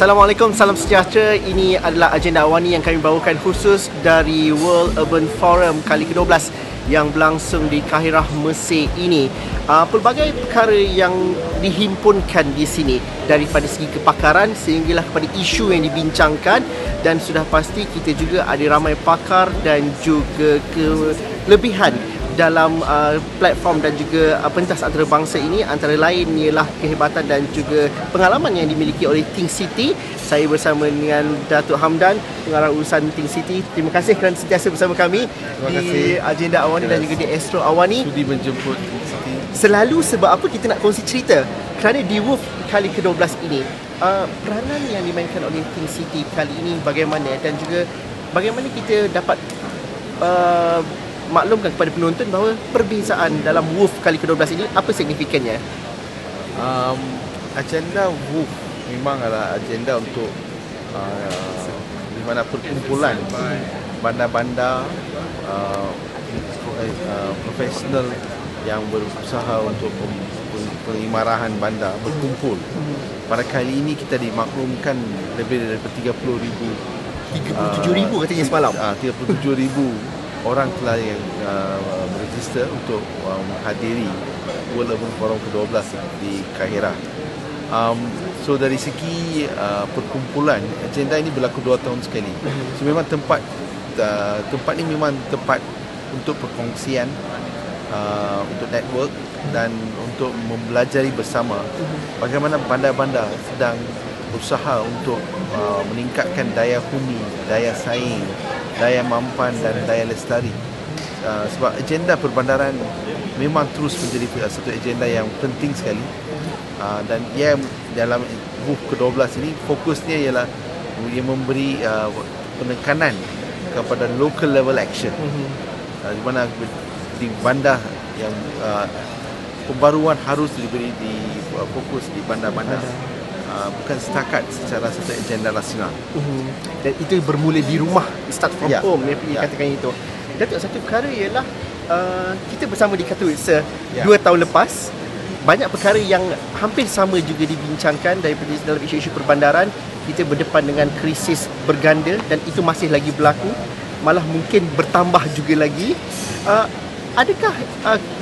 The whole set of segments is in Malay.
Assalamualaikum, salam sejahtera. Ini adalah agenda awani yang kami bawakan khusus dari World Urban Forum kali ke-12 yang berlangsung di Kahirah, Mesir ini. Pelbagai perkara yang dihimpunkan di sini, daripada segi kepakaran sehinggalah kepada isu yang dibincangkan, dan sudah pasti kita juga ada ramai pakar dan juga kelebihan dalam platform dan juga pentas antarabangsa ini. Antara lain ialah kehebatan dan juga pengalaman yang dimiliki oleh Think City. Saya bersama dengan Datuk Hamdan, pengarah urusan Think City. Terima kasih kerana sentiasa bersama kami di agenda awani dan juga di Astro Awani. Sudi menjemput Think City. Selalu sebab apa kita nak kongsi cerita? Kerana di WOOF kali ke-12 ini, peranan yang dimainkan oleh Think City kali ini bagaimana, dan juga bagaimana kita dapat maklumkan kepada penonton bahawa perbezaan dalam WOOF kali ke-12 ini apa signifikannya? Agenda WOOF memang adalah agenda untuk di mana perkumpulan bandar-bandar profesional yang berusaha untuk pengimarahan bandar berkumpul. Pada kali ini kita dimaklumkan lebih daripada 37,000 katanya semalam. 37,000 orang telah yang beregister untuk menghadiri World Urban Forum ke-12 di Kahirah. So dari segi perkumpulan, agenda ini berlaku 2 tahun sekali. So memang tempat ini memang tempat untuk perkongsian, untuk network dan untuk mempelajari bersama bagaimana bandar-bandar sedang berusaha untuk meningkatkan daya huni, daya saing, daya mampan dan daya lestari. Sebab agenda perbandaran memang terus menjadi satu agenda yang penting sekali. Dan ia dalam WOOF ke-12 ini fokusnya ialah ia memberi penekanan kepada local level action. Di mana di bandar yang pembaruan harus diberi di fokus di bandar-bandar, bukan setakat secara satu agenda nasional. Dan itu bermula di rumah, start from home, katakan itu. Datuk, satu perkara ialah kita bersama di Katowice 2 tahun lepas, banyak perkara yang hampir sama juga dibincangkan daripada dalam isu-isu perbandaran. Kita berdepan dengan krisis berganda dan itu masih lagi berlaku, malah mungkin bertambah juga lagi. Adakah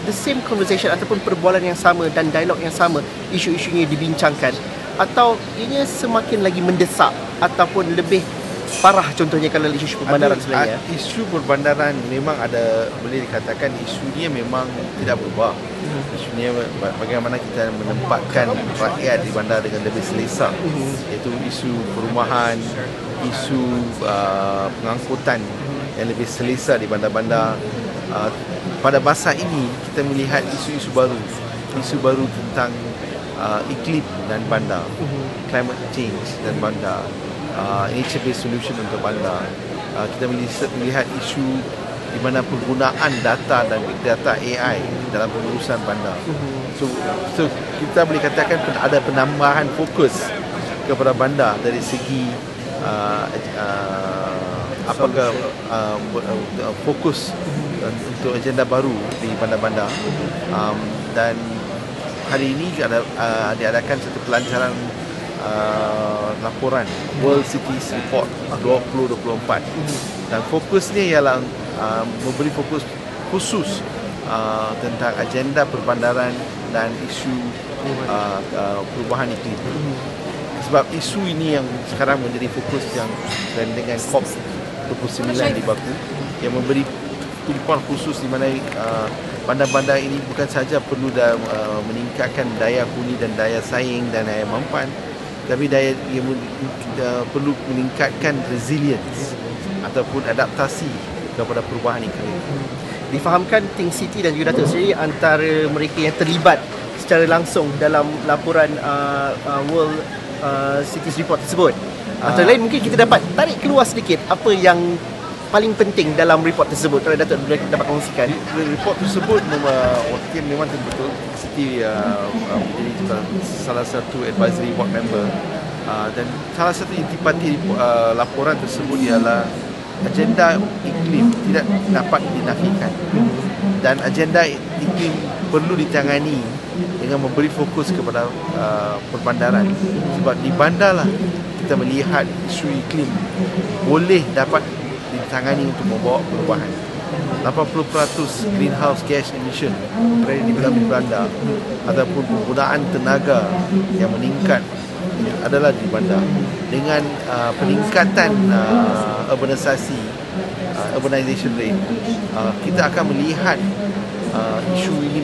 the same conversation ataupun perbualan yang sama dan dialog yang sama, isu-isunya dibincangkan, atau ianya semakin lagi mendesak ataupun lebih parah contohnya kalau isu perbandaran sebenarnya? Isu perbandaran memang ada, boleh dikatakan isunya memang tidak berubah. Isunya bagaimana kita menempatkan rakyat di bandar dengan lebih selesa, iaitu isu perumahan, isu pengangkutan yang lebih selesa di bandar-bandar. Pada masa ini kita melihat isu baru tentang iklim dan bandar, climate change dan bandar, nature-based solution untuk bandar. Kita melihat isu di mana penggunaan data dan big data AI dalam pengurusan bandar. So kita boleh katakan ada penambahan fokus kepada bandar dari segi apakah fokus untuk agenda baru di bandar-bandar. Dan hari ini diadakan satu pelancaran laporan World Cities Report 2024, dan fokusnya ialah memberi fokus khusus tentang agenda perbandaran dan isu perubahan iklim. Sebab isu ini yang sekarang menjadi fokus yang, dan dengan COP29 di Baku yang memberi tumpuan khusus di mana bandar-bandar ini bukan sahaja perlu meningkatkan daya huni dan daya saing dan daya mampan, tapi ia perlu meningkatkan resilience ataupun adaptasi kepada perubahan iklim. Difahamkan Think City dan juga Datuk sendiri antara mereka yang terlibat secara langsung dalam laporan World Cities Report tersebut. Antara lain mungkin kita dapat tarik keluar sedikit apa yang paling penting dalam report tersebut, kalau Datuk dapat kongsikan. Report tersebut memang betul City menjadi salah satu advisory board member, dan salah satu intipati laporan tersebut ialah agenda iklim tidak dapat dinafikan, dan agenda iklim perlu ditangani dengan memberi fokus kepada perbandaran. Sebab di bandar lah kita melihat isu iklim boleh dapat ditangani untuk membawa perubahan. 80% greenhouse gas emission berada di bumi bandar ataupun penggunaan tenaga yang meningkat adalah di bandar. Dengan peningkatan urbanisasi, urbanization rate, kita akan melihat isu ini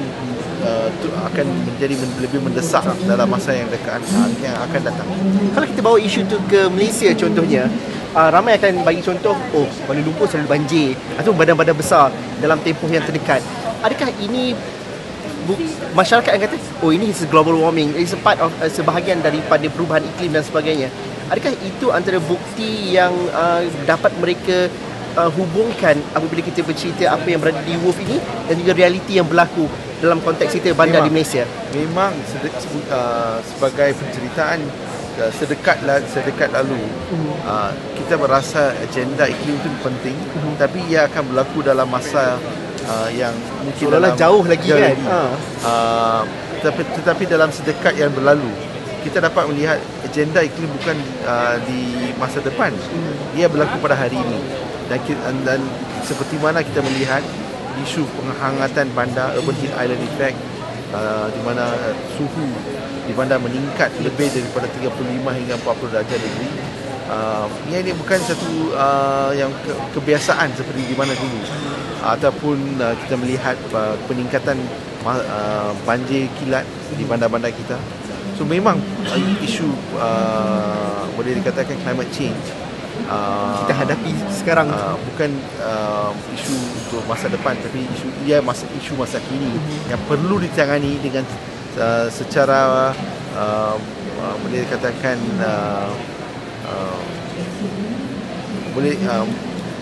akan menjadi lebih mendesak dalam masa yang dekat yang akan datang. Kalau kita bawa isu tu ke Malaysia contohnya, ramai akan bagi contoh, Kuala Lumpur selalu banjir atau badan-badan besar dalam tempoh yang terdekat. Adakah ini masyarakat yang kata, ini is global warming, is a part of sebahagian daripada perubahan iklim dan sebagainya. Adakah itu antara bukti yang dapat mereka hubungkan apabila kita bercerita apa yang berada di Wolf ini dan juga realiti yang berlaku dalam konteks kita bandar di Malaysia? Memang sebagai penceritaan sedekat lalu, kita merasa agenda iklim itu penting, tapi ia akan berlaku dalam masa yang mungkin jauh lagi kan. Tetapi dalam sedekat yang berlalu, kita dapat melihat agenda iklim bukan di masa depan, ia berlaku pada hari ini. Dan seperti mana kita melihat isu penghangatan bandar, urban heat island effect, di mana suhu di bandar meningkat lebih daripada 35 hingga 40 darjah degree. Ini bukan satu yang kebiasaan seperti di mana dulu, ataupun kita melihat peningkatan banjir kilat di bandar-bandar kita. So memang isu boleh dikatakan climate change kita hadapi sekarang, bukan isu untuk masa depan, tapi isu masa kini yang perlu ditangani dengan secara boleh dikatakan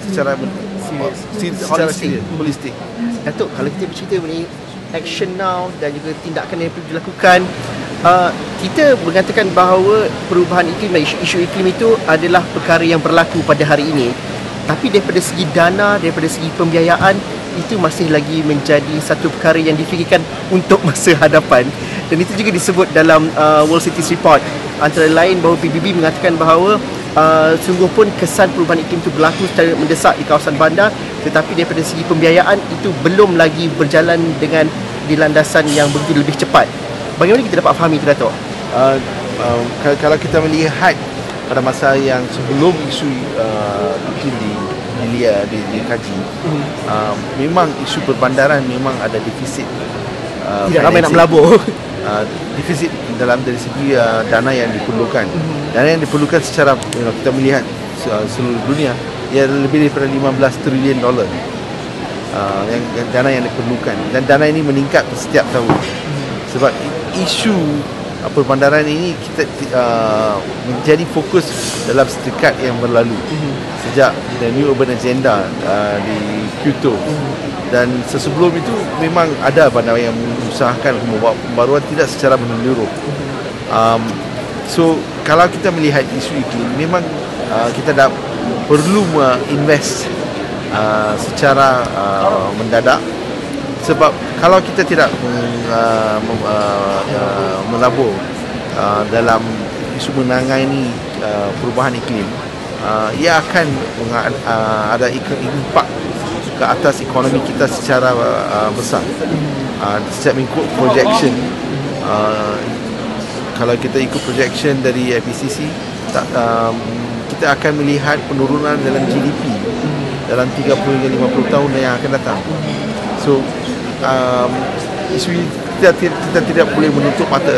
secara holistik. Datuk, kalau kita bercerita mengenai action now dan juga tindakan yang perlu dilakukan, kita mengatakan bahawa perubahan iklim, isu iklim itu adalah perkara yang berlaku pada hari ini. Tapi daripada segi dana, daripada segi pembiayaan, itu masih lagi menjadi satu perkara yang difikirkan untuk masa hadapan. Dan itu juga disebut dalam World Cities Report. Antara lain bahawa PBB mengatakan bahawa sungguh pun kesan perubahan iklim itu berlaku secara mendesak di kawasan bandar, tetapi daripada segi pembiayaan itu belum lagi berjalan dengan di landasan yang begitu lebih cepat. Bagaimana kita dapat fahami itu, Datuk? Kalau kita melihat pada masa yang sebelum isu iklim dikaji, memang isu perbandaran memang ada defisit. Tidak ramai nak melabur. Defisit dari segi dana yang diperlukan. Dana yang diperlukan secara kita melihat seluruh dunia, ia lebih daripada 15 trilion dolar. Yang dana yang diperlukan, dan dana ini meningkat setiap tahun. Sebab isu perbandaran ini kita menjadi fokus dalam sedekat yang berlalu sejak the New Urban Agenda di Kyoto. Dan sebelum itu memang ada bandar yang mengusahakan membawa pembaruan tidak secara menyeluruh. So kalau kita melihat isu iklim, memang kita dah perlu invest secara mendadak. Sebab kalau kita tidak melabur dalam isu menangani perubahan iklim, ia akan ada impak ke atas ekonomi kita secara besar. Setiap mengikut projection, kalau kita ikut projection dari IPCC, kita akan melihat penurunan dalam GDP dalam 30 hingga 50 tahun yang akan datang. So isu kita tidak boleh menutup mata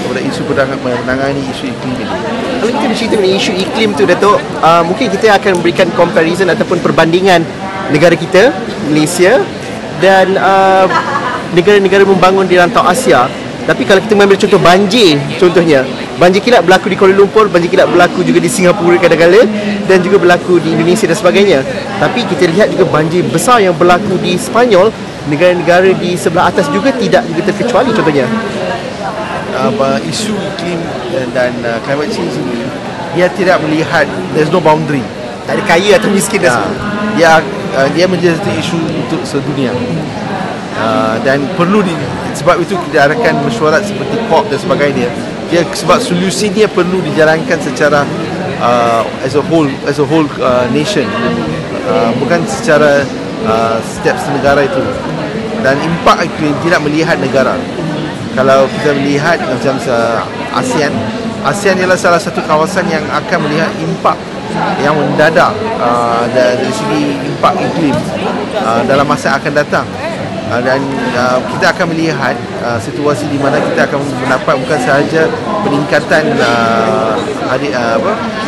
kepada isu menangani isu iklim ini. Kalau kita bercerita mengenai isu iklim tu, Datuk, mungkin kita akan memberikan comparison ataupun perbandingan negara kita, Malaysia, dan negara-negara membangun di rantau Asia. Tapi kalau kita mengambil contoh banjir, contohnya banjir kilat berlaku di Kuala Lumpur, banjir kilat berlaku juga di Singapura kadang-kala, dan juga berlaku di Indonesia dan sebagainya. Tapi kita lihat juga banjir besar yang berlaku di Sepanyol, negara-negara di sebelah atas juga tidak juga terkecuali contohnya. Isu iklim dan climate change ini, dia tidak melihat, there's no boundary. Tak ada kaya atau miskin dan sebagainya. Dia menjadi satu isu untuk sedunia. Dan perlu sebab itu kita adakan mesyuarat seperti COP dan sebagainya. Sebab solusi dia perlu dijalankan secara as a whole nation, bukan secara setiap negara itu. Dan impak itu tidak melihat negara. Kalau kita melihat macam ASEAN ialah salah satu kawasan yang akan melihat impak yang mendadak dari segi impak iklim dalam masa akan datang. Dan kita akan melihat situasi di mana kita akan mendapat bukan sahaja peningkatan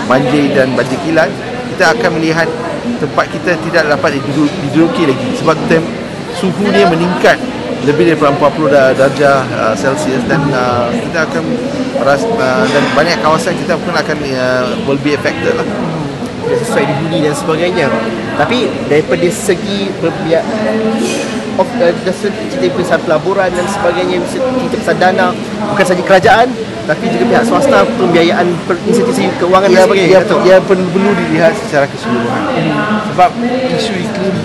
banjir dan banjir kilat, kita akan melihat tempat kita tidak dapat diduduki lagi sebab suhunya meningkat lebih daripada 40 darjah Celsius, dan kita akan dan banyak kawasan kita pun akan will be affected lah. Sesuai dihuni dan sebagainya. Tapi daripada segi dari segi pasal pelaburan dan sebagainya, kita pasal dana, bukan saja kerajaan tapi juga pihak swasta, pembiayaan institusi keuangan dan sebagainya. Ia perlu dilihat secara keseluruhan. Sebab isu iklim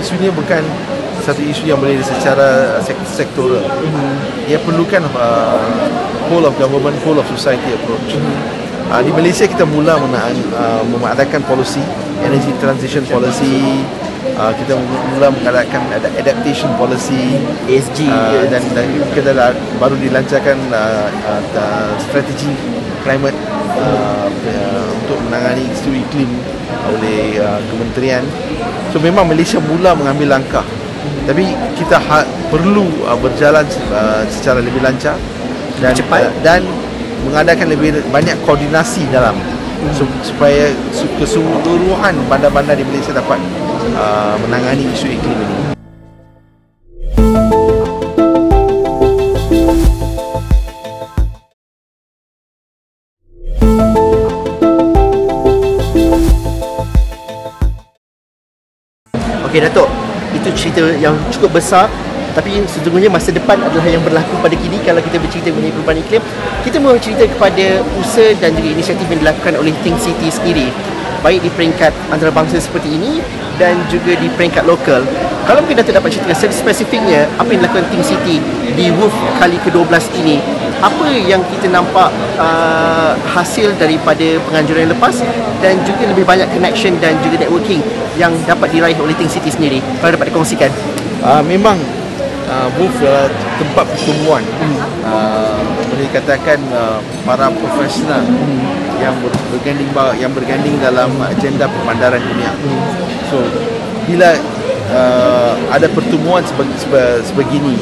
isunya bukan satu isu yang boleh secara sektoral. Ia perlukan whole of government, whole of society approach. Di Malaysia kita mula mengadakan policy, energy transition policy, kita mula mengadakan adaptation policy, ESG, dan kita baru dilancarkan strategi climate untuk menangani isu iklim oleh kementerian. So memang Malaysia mula mengambil langkah, tapi kita perlu berjalan secara lebih lancar dan cepat, dan mengadakan lebih banyak koordinasi dalam supaya keseluruhan bandar-bandar di Malaysia dapat menangani isu iklim ini. Okey Datuk, itu cerita yang cukup besar, tapi sesungguhnya masa depan adalah yang berlaku pada kini. Kalau kita bercerita mengenai perubahan iklim, kita mahu cerita kepada usaha dan juga inisiatif yang dilakukan oleh Think City sendiri, baik di peringkat antarabangsa seperti ini dan juga di peringkat lokal. Kalau mungkin Datuk dapat ceritakan spesifiknya apa yang dilakukan Think City di WOOF kali ke-12 ini, apa yang kita nampak hasil daripada penganjuran yang lepas, dan juga lebih banyak connection dan juga networking yang dapat diraih oleh Think City sendiri, kalau dapat dikongsikan. Memang WOOF adalah tempat pertemuan boleh dikatakan para profesional yang berganding dalam agenda pemandaran dunia. So bila ada pertemuan sebegini,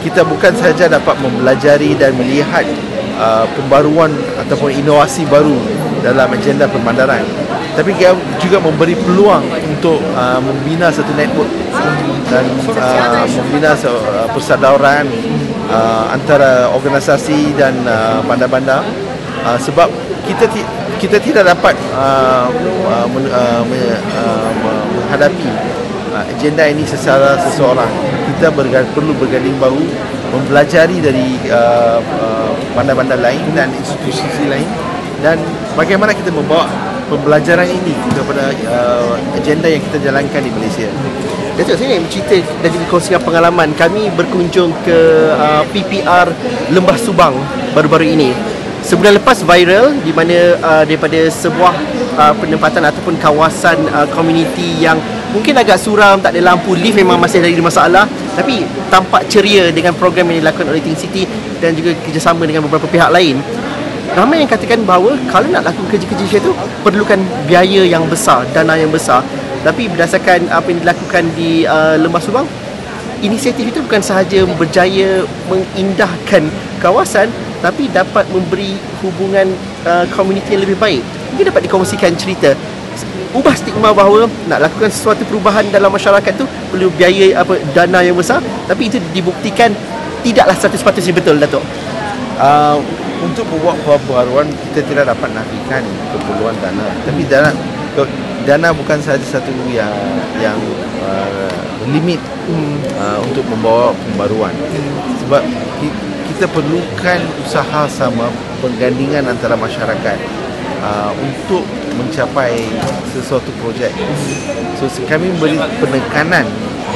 kita bukan sahaja dapat mempelajari dan melihat pembaruan ataupun inovasi baru dalam agenda pemandaran, tapi juga memberi peluang untuk membina satu network dan membina persaudaraan antara organisasi dan bandar-bandar, sebab kita tidak dapat menghadapi agenda ini secara seseorang. Kita perlu berganding bahu, mempelajari dari bandar-bandar lain dan institusi lain, dan bagaimana kita membawa pembelajaran ini kepada agenda yang kita jalankan di Malaysia. Datuk, saya nak bercerita dan juga kongsikan pengalaman kami berkunjung ke PPR Lembah Subang baru-baru ini. Sebulan lepas viral di mana daripada sebuah penempatan ataupun kawasan komuniti yang mungkin agak suram, tak ada lampu, lift memang masih ada masalah, tapi tampak ceria dengan program yang dilakukan oleh Think City dan juga kerjasama dengan beberapa pihak lain. Ramai yang katakan bahawa kalau nak lakukan kerja-kerja macam itu perlukan biaya yang besar, dana yang besar. Tapi berdasarkan apa yang dilakukan di Lembah Subang, inisiatif itu bukan sahaja berjaya mengindahkan kawasan, tapi dapat memberi hubungan komuniti yang lebih baik. Mungkin dapat dikongsikan cerita, ubah stigma bahawa nak lakukan sesuatu perubahan dalam masyarakat tu perlu biaya dana yang besar, tapi itu dibuktikan tidaklah 100% betul, Datuk. Untuk membuat pembaruan, kita tidak dapat nafikan keperluan dana, tapi dana bukan sahaja satu yang limit untuk membawa pembaruan. Sebab kita perlukan usaha sama, penggandingan antara masyarakat untuk mencapai sesuatu projek. So kami beri penekanan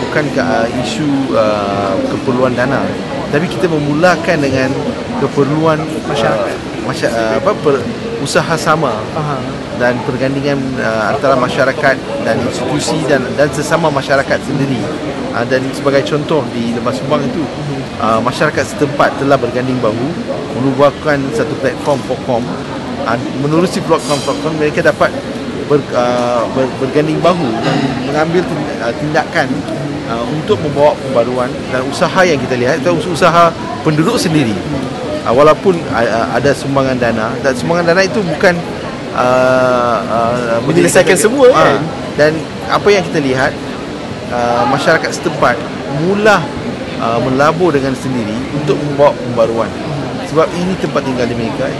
bukan ke isu keperluan dana, tapi kita memulakan dengan keperluan usaha sama dan pergandingan antara masyarakat dan institusi dan sesama masyarakat sendiri. Dan sebagai contoh di Lembah Sumbang itu, masyarakat setempat telah berganding bahu menubuhkan satu platform Pokkom. Menerusi platform mereka dapat berganding bahu dan mengambil tindakan untuk membawa pembaruan dan usaha yang kita lihat itu usaha penduduk sendiri. Walaupun ada sumbangan dana, dan sumbangan dana itu bukan menyelesaikan semua kan? Dan apa yang kita lihat, masyarakat setempat mula melabur dengan sendiri untuk membawa pembaruan, sebab ini tempat tinggal di mereka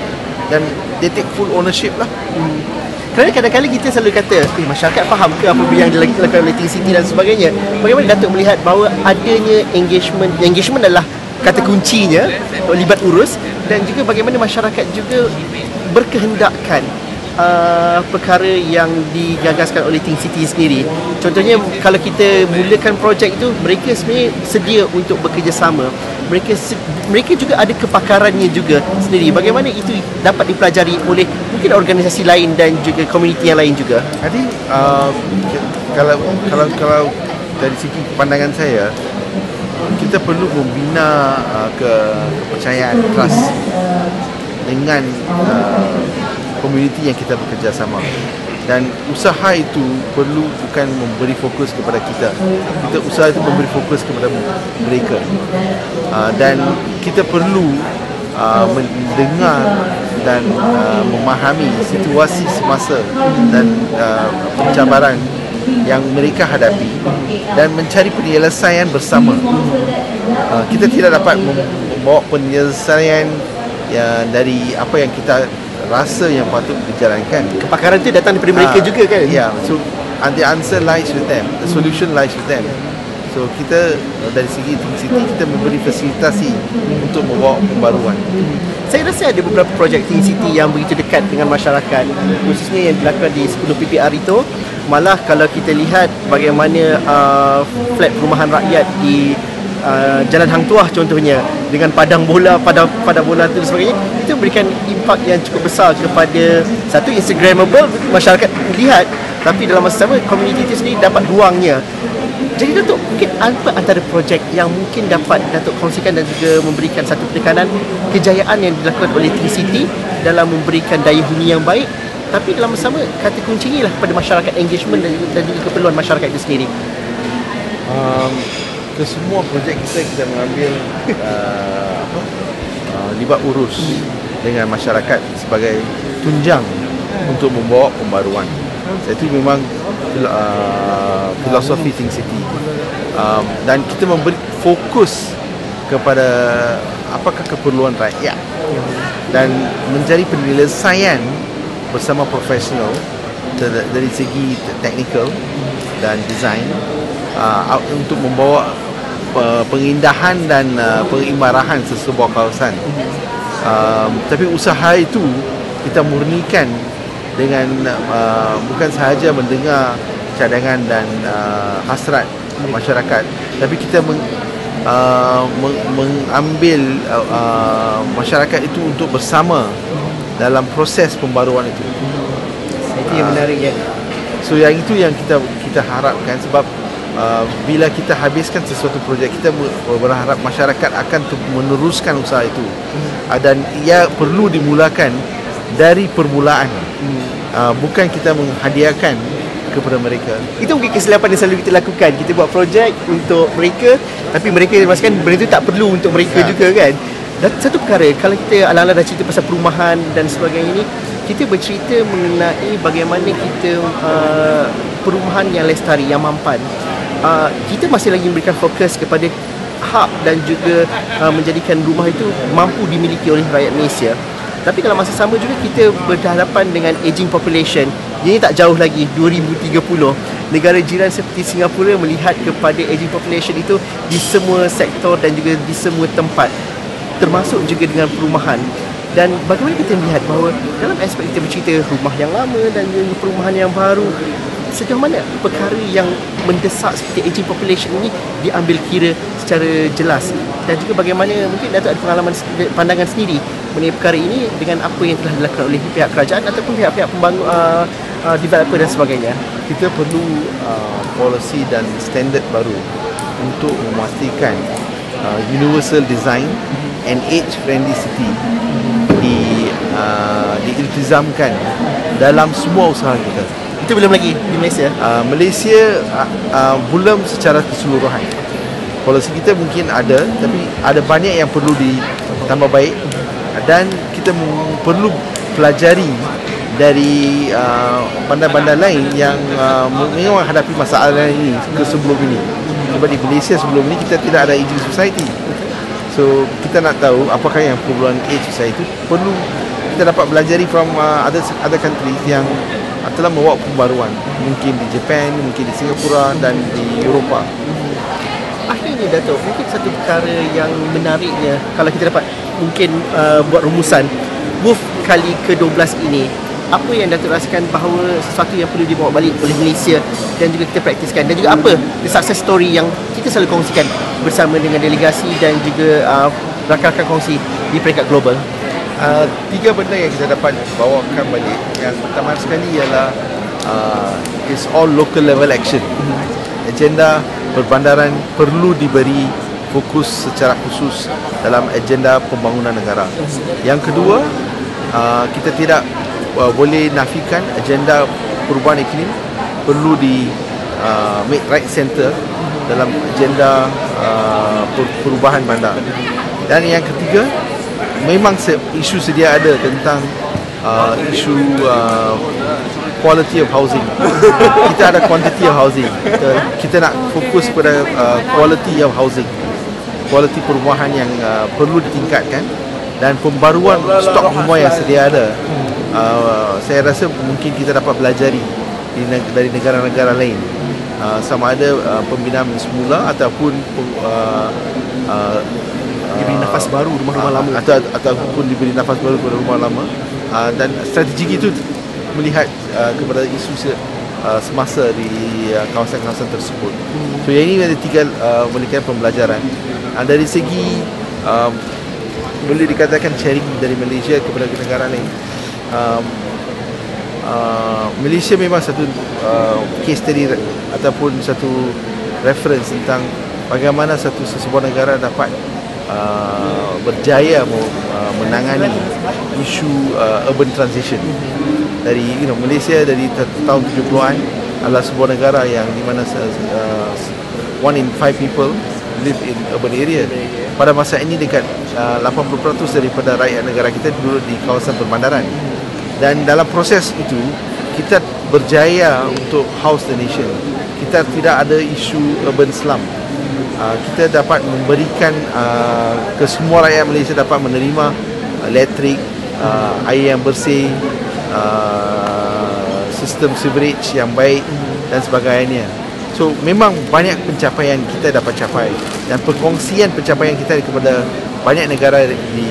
dan they take full ownership lah. Kerana kadang-kadang kita selalu kata masyarakat faham ke apa yang dilakukan oleh Think City dan sebagainya. Bagaimana Datuk melihat bahawa adanya engagement adalah kata kuncinya, libat urus, dan juga bagaimana masyarakat juga berkehendakkan perkara yang digagaskan oleh Think City sendiri. Contohnya kalau kita mulakan projek itu, mereka sebenarnya sedia untuk bekerjasama. Mereka juga ada kepakarannya juga sendiri. Bagaimana itu dapat dipelajari oleh mungkin organisasi lain dan juga komuniti yang lain juga. Jadi kalau dari segi pandangan saya, kita perlu membina kepercayaan, trust dengan komuniti yang kita bekerjasama. Dan usaha itu perlu bukan memberi fokus kepada kita. Usaha itu memberi fokus kepada mereka. Dan kita perlu mendengar dan memahami situasi semasa dan pencabaran yang mereka hadapi dan mencari penyelesaian bersama. Kita tidak dapat membawa penyelesaian dari apa yang kita rasa yang patut dijalankan. Kepakaran itu datang daripada mereka juga kan? Ya, so the answer lies with them, the solution lies with them. So kita dari segi Think City, kita memberi fasilitasi untuk membawa pembaruan. Saya rasa ada beberapa projek Think City yang begitu dekat dengan masyarakat, khususnya yang dilakukan di 10 PPR itu. Malah kalau kita lihat bagaimana flat perumahan rakyat di Jalan Hang Tuah contohnya, dengan padang bola itu dan sebagainya, itu memberikan impak yang cukup besar kepada satu, Instagramable, masyarakat lihat, tapi dalam masa sama komuniti itu sendiri dapat ruangnya. Jadi Datuk, mungkin apa antara projek yang mungkin dapat Datuk kongsikan dan juga memberikan satu penekanan kejayaan yang dilakukan oleh Think City dalam memberikan daya huni yang baik, tapi dalam masa sama kata kuncinya lah kepada masyarakat, engagement dan juga keperluan masyarakat itu sendiri. Ke semua projek kita mengambil libat urus dengan masyarakat sebagai tunjang untuk membawa pembaruan. Itu memang filosofi Think City. Dan kita memberi fokus kepada apakah keperluan rakyat dan mencari penyelesaian bersama profesional dari segi teknikal dan design untuk membawa pengindahan dan pengimbarahan sesebuah kawasan. Tapi usaha itu kita murnikan dengan bukan sahaja mendengar cadangan dan hasrat masyarakat, tapi kita mengambil masyarakat itu untuk bersama dalam proses pembaruan itu. Itu yang menarik ya. So yang itu yang kita harapkan, sebab bila kita habiskan sesuatu projek, kita berharap masyarakat akan meneruskan usaha itu. Dan ia perlu dimulakan dari permulaan. Bukan kita menghadiahkan kepada mereka. Itu mungkin kesilapan yang selalu kita lakukan. Kita buat projek untuk mereka, tapi mereka merasakan benda itu tak perlu untuk mereka juga kan. Dan satu perkara, kalau kita ala-ala dah cerita pasal perumahan dan sebagainya ni, kita bercerita mengenai bagaimana kita perumahan yang lestari, yang mampan. Kita masih lagi memberikan fokus kepada hak dan juga menjadikan rumah itu mampu dimiliki oleh rakyat Malaysia. Tapi dalam masa sama juga kita berhadapan dengan aging population. Ini tak jauh lagi, 2030. Negara jiran seperti Singapura melihat kepada aging population itu di semua sektor dan juga di semua tempat, termasuk juga dengan perumahan. Dan bagaimana kita melihat bahawa dalam aspek kita bercerita rumah yang lama dan juga perumahan yang baru, sejauh mana perkara yang mendesak seperti aging population ini diambil kira secara jelas, dan juga bagaimana mungkin Datuk ada pengalaman pandangan sendiri mengenai perkara ini dengan apa yang telah dilakukan oleh pihak kerajaan ataupun pihak-pihak pembangun developer dan sebagainya. Kita perlu policy dan standard baru untuk memastikan universal design and age friendly city diiltizamkan dalam semua usaha kita. Itu belum lagi di Malaysia. Malaysia belum secara keseluruhan. Polisi kita mungkin ada, tapi ada banyak yang perlu ditambah baik, dan kita perlu pelajari dari bandar-bandar lain yang memang hadapi masalah ini ke sebelum ini. Sebab di Malaysia sebelum ini kita tidak ada aging society. So kita nak tahu apakah yang perluan age society, perlu kita dapat belajari from other countries yang telah membawa pembaruan, mungkin di Japan, mungkin di Singapura dan di Eropah. Akhirnya Datuk, mungkin satu perkara yang menariknya kalau kita dapat mungkin buat rumusan WOOF kali ke-12 ini, apa yang Datuk rasakan bahawa sesuatu yang perlu dibawa balik oleh Malaysia dan juga kita praktiskan, dan juga apa the success story yang kita selalu kongsikan bersama dengan delegasi dan juga rakan-rakan kongsi di peringkat global. Tiga benda yang kita dapat bawakan balik. Yang pertama sekali ialah it's all local level action. Agenda perbandaran perlu diberi fokus secara khusus dalam agenda pembangunan negara. Yang kedua, kita tidak boleh nafikan agenda perubahan iklim perlu di make right center dalam agenda perubahan bandar. Dan yang ketiga, memang isu sedia ada tentang isu quality of housing. Kita ada quantity of housing. Kita nak fokus pada quality of housing, quality perumahan yang perlu ditingkatkan, dan pembaruan stok rumah yang sedia ada. Saya rasa mungkin kita dapat belajari dari negara-negara lain, sama ada pembinaan semula ataupun diberi nafas baru rumah-rumah lama, ataupun diberi nafas baru pada rumah lama, dan strategi itu melihat kepada isu semasa di kawasan-kawasan tersebut. So yang ini ada tiga memberikan pembelajaran. Dari segi boleh dikatakan sharing dari Malaysia kepada negara lain. Malaysia memang satu case study ataupun satu reference tentang bagaimana sebuah negara dapat berjaya menangani isu urban transition. Dari Malaysia dari tahun 70-an adalah sebuah negara yang di mana 1 in 5 people live in urban area. Pada masa ini dekat 80% daripada rakyat negara kita duduk di kawasan perbandaran. Dan dalam proses itu kita berjaya untuk house the nation. Kita tidak ada isu urban slum. Kita dapat memberikan ke semua rakyat Malaysia dapat menerima elektrik, air yang bersih, sistem sewerage yang baik dan sebagainya. So memang banyak pencapaian kita dapat capai, dan perkongsian pencapaian kita kepada banyak negara di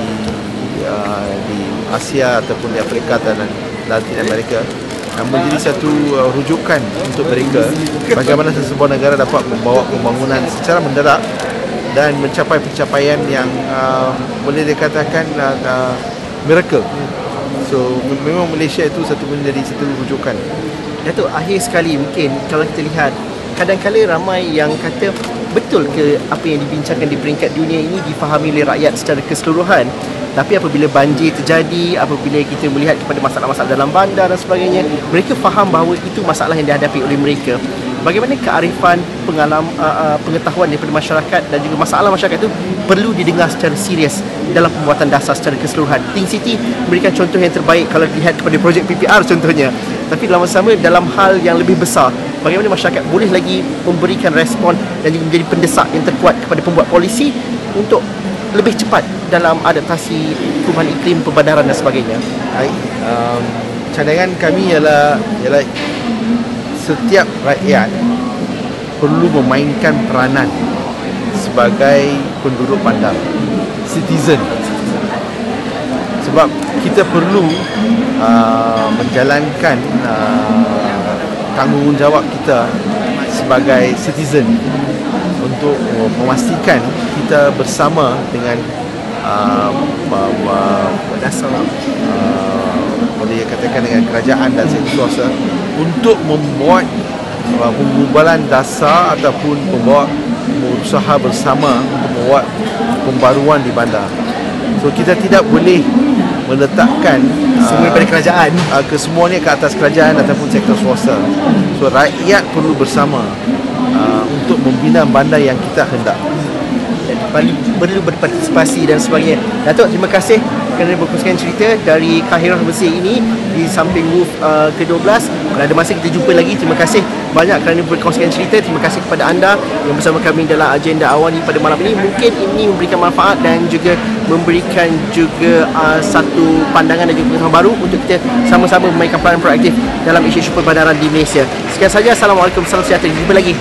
Asia ataupun di Afrika dan Latin Amerika menjadi satu rujukan untuk mereka bagaimana sebuah negara dapat membawa pembangunan secara menderak dan mencapai pencapaian yang boleh dikatakan miracle. So memang Malaysia itu menjadi satu rujukan. Datuk, akhir sekali mungkin kalau kita lihat, kadang-kadang ramai yang kata betul ke apa yang dibincangkan di peringkat dunia ini difahami oleh rakyat secara keseluruhan, tapi apabila banjir terjadi, apabila kita melihat kepada masalah-masalah dalam bandar dan sebagainya, mereka faham bahawa itu masalah yang dihadapi oleh mereka. Bagaimana kearifan pengetahuan daripada masyarakat dan juga masalah masyarakat itu perlu didengar secara serius dalam pembuatan dasar secara keseluruhan. Think City memberikan contoh yang terbaik kalau dilihat kepada projek PPR contohnya. Tapi dalam masa sama, dalam hal yang lebih besar, bagaimana masyarakat boleh lagi memberikan respon dan juga menjadi pendesak yang terkuat kepada pembuat polisi untuk lebih cepat dalam adaptasi perubahan iklim, perbandaran dan sebagainya. Cadangan kami ialah setiap rakyat perlu memainkan peranan sebagai penduduk bandar, citizen. sebab kita perlu menjalankan tanggungjawab kita sebagai citizen untuk memastikan kita bersama dengan boleh katakan dengan kerajaan dan sektor swasta untuk membuat penggubalan dasar ataupun berusaha bersama untuk membuat pembaruan di bandar. So kita tidak boleh meletakkan semua daripada kerajaan kesemuanya ke atas kerajaan ataupun sektor swasta. So rakyat perlu bersama untuk membina bandar yang kita hendak. Perlu berpartisipasi dan sebagainya. Datuk, terima kasih kerana berkongsikan cerita dari Kahirah Mesir ini di samping WUF ke-12. Kalau ada masa kita jumpa lagi. Terima kasih banyak kerana berkongsikan cerita. Terima kasih kepada anda yang bersama kami dalam agenda Awani pada malam ini. Mungkin ini memberikan manfaat dan juga memberikan juga satu pandangan dan juga pengetahuan baru untuk kita sama-sama memainkan peranan proaktif dalam isu-isu perbandaran di Malaysia. Sekian saja. Assalamualaikum, salam sejahtera. Jumpa lagi.